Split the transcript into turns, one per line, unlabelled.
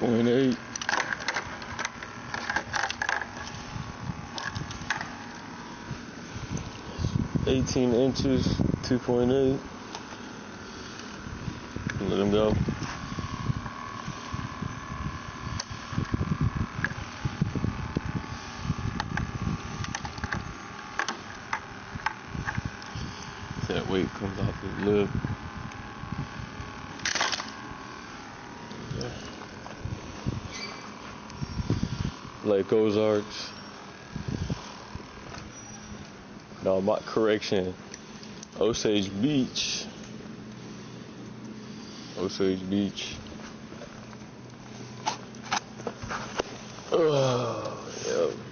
2.8. $18 inches, 2.8. Let him go. That weight comes off his lip. Lake Ozarks. No, my correction. Osage Beach. Osage Beach. Oh, yeah.